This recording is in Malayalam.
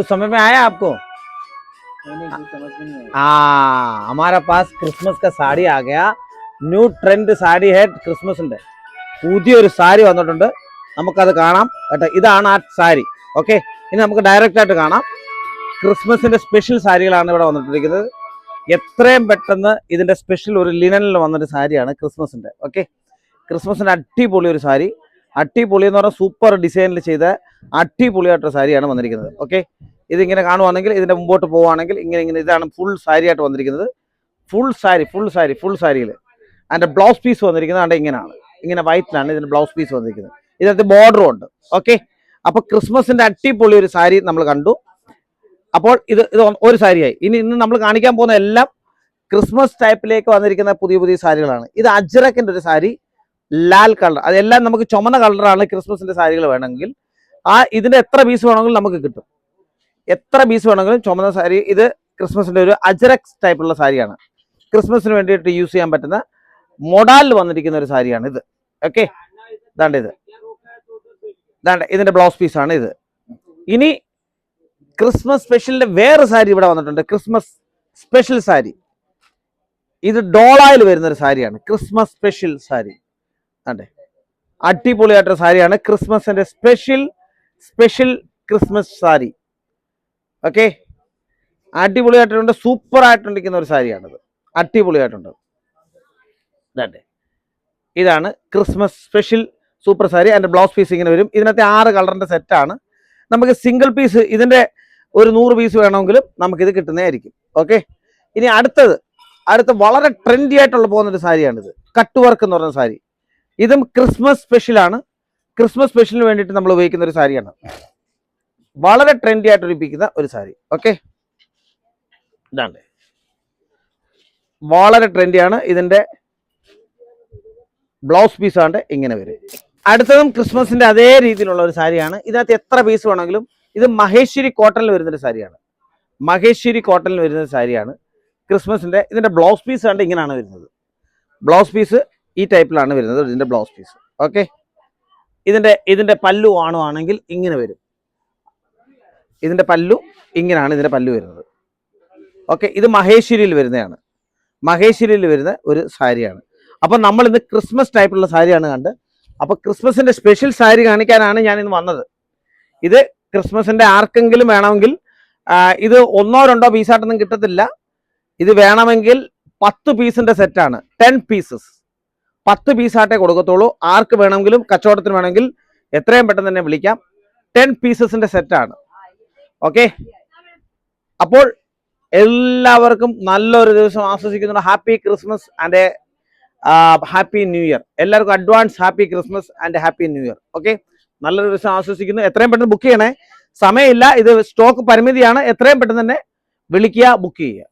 कुछ समझ में आया आपको? हाँ, हमारा पास क्रिसमस का साड़ी आ गया. ന്യൂ ട്രെൻഡ് സാരി है ക്രിസ്മസിന്റെ. പുതിയൊരു സാരി വന്നിട്ടുണ്ട്. നമുക്കത് കാണാം കേട്ടോ. ഇതാണ് ആ സാരി. ഓക്കെ, ഇനി നമുക്ക് ഡയറക്റ്റ് ആയിട്ട് കാണാം. ക്രിസ്മസിന്റെ സ്പെഷ്യൽ സാരികളാണ് ഇവിടെ വന്നിട്ടിരിക്കുന്നത്. എത്രയും പെട്ടെന്ന് ഇതിന്റെ സ്പെഷ്യൽ ഒരു ലിനനിൽ വന്നൊരു സാരിയാണ് ക്രിസ്മസിന്റെ. ഓക്കെ, ക്രിസ്മസിന്റെ അടിപൊളി ഒരു സാരി. അടിപൊളി എന്ന് പറഞ്ഞാൽ സൂപ്പർ ഡിസൈനിൽ ചെയ്ത അടിപൊളിയായിട്ടൊരു സാരിയാണ് വന്നിരിക്കുന്നത്. ഓക്കെ, ഇതിങ്ങനെ കാണുവാണെങ്കിൽ ഇതിന്റെ മുമ്പോട്ട് പോവുകയാണെങ്കിൽ ഇങ്ങനെ ഇതാണ് ഫുൾ സാരി ആയിട്ട് വന്നിരിക്കുന്നത്. ഫുൾ സാരിയിൽ അതിന്റെ ബ്ലൗസ് പീസ് വന്നിരിക്കുന്നത് അവിടെ ഇങ്ങനെയാണ്. ഇങ്ങനെ വൈറ്റിലാണ് ഇതിന്റെ ബ്ലൗസ് പീസ് വന്നിരിക്കുന്നത്. ഇതിനകത്ത് ബോർഡറും ഉണ്ട്. ഓക്കെ, അപ്പൊ ക്രിസ്മസിന്റെ അടിപൊളി ഒരു സാരി നമ്മൾ കണ്ടു. അപ്പോൾ ഇത് ഒരു സാരിയായി. ഇന്ന് നമ്മൾ കാണിക്കാൻ പോകുന്ന എല്ലാം ക്രിസ്മസ് ടൈപ്പിലേക്ക് വന്നിരിക്കുന്ന പുതിയ സാരികളാണ്. ഇത് അജ്രക്കിന്റെ ഒരു സാരി, ലാൽ കളർ. അതെല്ലാം നമുക്ക് ചുമന്ന കളറാണ് ക്രിസ്മസിന്റെ സാരികൾ വേണമെങ്കിൽ. ഇതിന്റെ എത്ര പീസ് വേണമെങ്കിലും നമുക്ക് കിട്ടും. എത്ര പീസ് വേണമെങ്കിലും ചുമന്ന സാരി. ഇത് ക്രിസ്മസിന്റെ ഒരു അജ്രക് ടൈപ്പുള്ള സാരിയാണ്. ക്രിസ്മസിന് വേണ്ടിയിട്ട് യൂസ് ചെയ്യാൻ പറ്റുന്ന മോഡലിൽ വന്നിരിക്കുന്ന ഒരു സാരിയാണ് ഇത്. ഓക്കെ, ഇതാണ്ട് ഇതിന്റെ ബ്ലൗസ് പീസാണ് ഇത്. ഇനി ക്രിസ്മസ് സ്പെഷ്യലിന്റെ വേറെ സാരി ഇവിടെ വന്നിട്ടുണ്ട്. Christmas special sari. ഇത് ഡോളായിൽ വരുന്ന ഒരു സാരിയാണ്. Christmas special sari. അതെ, അടിപൊളിയായിട്ടൊരു സാരിയാണ്. ക്രിസ്മസിന്റെ സ്പെഷ്യൽ ക്രിസ്മസ് സാരി. ഓക്കെ, അടിപൊളിയായിട്ടുണ്ട്. സൂപ്പർ ആയിട്ടിരിക്കുന്ന ഒരു സാരിയാണിത്. അടിപൊളിയായിട്ടുണ്ട്. ഇതാണ് ക്രിസ്മസ് സ്പെഷ്യൽ സൂപ്പർ സാരി. അതിന്റെ ബ്ലൗസ് പീസ് ഇങ്ങനെ വരും. ഇതിനകത്ത് 6 കളറിന്റെ സെറ്റാണ്. നമുക്ക് സിംഗിൾ പീസ് ഇതിന്റെ ഒരു 100 പീസ് വേണമെങ്കിലും നമുക്കിത് കിട്ടുന്നതായിരിക്കും. ഓക്കെ, ഇനി അടുത്ത വളരെ ട്രെൻഡി ആയിട്ടുള്ള പോകുന്നൊരു സാരിയാണിത്. കട്ട് വർക്ക് എന്ന് പറഞ്ഞ സാരി. ഇതും ക്രിസ്മസ് സ്പെഷ്യലാണ്. ക്രിസ്മസ് സ്പെഷ്യലിന് വേണ്ടിയിട്ട് നമ്മൾ ഉപയോഗിക്കുന്ന ഒരു സാരിയാണ്. വളരെ ട്രെൻഡി ആയിട്ട് ഉപയോഗിക്കുന്ന ഒരു സാരി. ഓക്കെ, ഇതാണ് വളരെ ട്രെൻഡിയാണ്. ഇതിന്റെ ബ്ലൗസ് പീസ് ആണ്ട് ഇങ്ങനെ വരും. അടുത്തതും ക്രിസ്മസിന്റെ അതേ രീതിയിലുള്ള ഒരു സാരിയാണ്. ഇതിനകത്ത് എത്ര പീസ് വേണമെങ്കിലും. ഇത് മഹേശ്വരി കോട്ടണിൽ വരുന്നൊരു സാരിയാണ്. മഹേശ്വരി കോട്ടണിൽ വരുന്ന സാരിയാണ് ക്രിസ്മസിന്റെ. ഇതിന്റെ ബ്ലൗസ് പീസ് ആണ്ട് ഇങ്ങനെയാണ് വരുന്നത്. ബ്ലൗസ് പീസ് ഈ ടൈപ്പിലാണ് വരുന്നത് ഇതിന്റെ ബ്ലൗസ് പീസ്. ഓക്കെ, ഇതിന്റെ പല്ലു ആണെങ്കിൽ ഇങ്ങനെ വരും. ഇതിന്റെ പല്ലു ഇങ്ങനെയാണ് ഇതിന്റെ പല്ലു വരുന്നത്. ഓക്കെ, ഇത് മഹേശ്വരിയിൽ വരുന്നതാണ്. മഹേശ്വരിയിൽ വരുന്ന ഒരു സാരിയാണ്. അപ്പം നമ്മൾ ഇന്ന് ക്രിസ്മസ് ടൈപ്പിലുള്ള സാരിയാണ് കണ്ട്. അപ്പോൾ ക്രിസ്മസിന്റെ സ്പെഷ്യൽ സാരി കാണിക്കാനാണ് ഞാൻ ഇന്ന് വന്നത്. ഇത് ക്രിസ്മസിന്റെ ആർക്കെങ്കിലും വേണമെങ്കിൽ ഇത് 1-2 പീസായിട്ടൊന്നും കിട്ടത്തില്ല. ഇത് വേണമെങ്കിൽ 10 പീസിന്റെ സെറ്റാണ്. 10 പീസസ് 10 പീസായിട്ടേ കൊടുക്കത്തുള്ളൂ. ആർക്ക് വേണമെങ്കിലും കച്ചവടത്തിന് വേണമെങ്കിൽ എത്രയും പെട്ടെന്ന് തന്നെ വിളിക്കാം. 10 പീസസിന്റെ സെറ്റാണ്. ഓക്കെ, അപ്പോൾ എല്ലാവർക്കും നല്ലൊരു ദിവസം ആസ്വദിക്കുന്നുണ്ട്. Happy Christmas and happy new year. എല്ലാവർക്കും advance happy Christmas and happy new year. Okay, നല്ലൊരു ദിവസം ആസ്വദിക്കുന്നു. എത്രയും പെട്ടെന്ന് ബുക്ക് ചെയ്യണേ. സമയമില്ല, ഇത് സ്റ്റോക്ക് പരിമിതിയാണ്. എത്രയും പെട്ടെന്ന് തന്നെ വിളിക്കുക, ബുക്ക് ചെയ്യുക.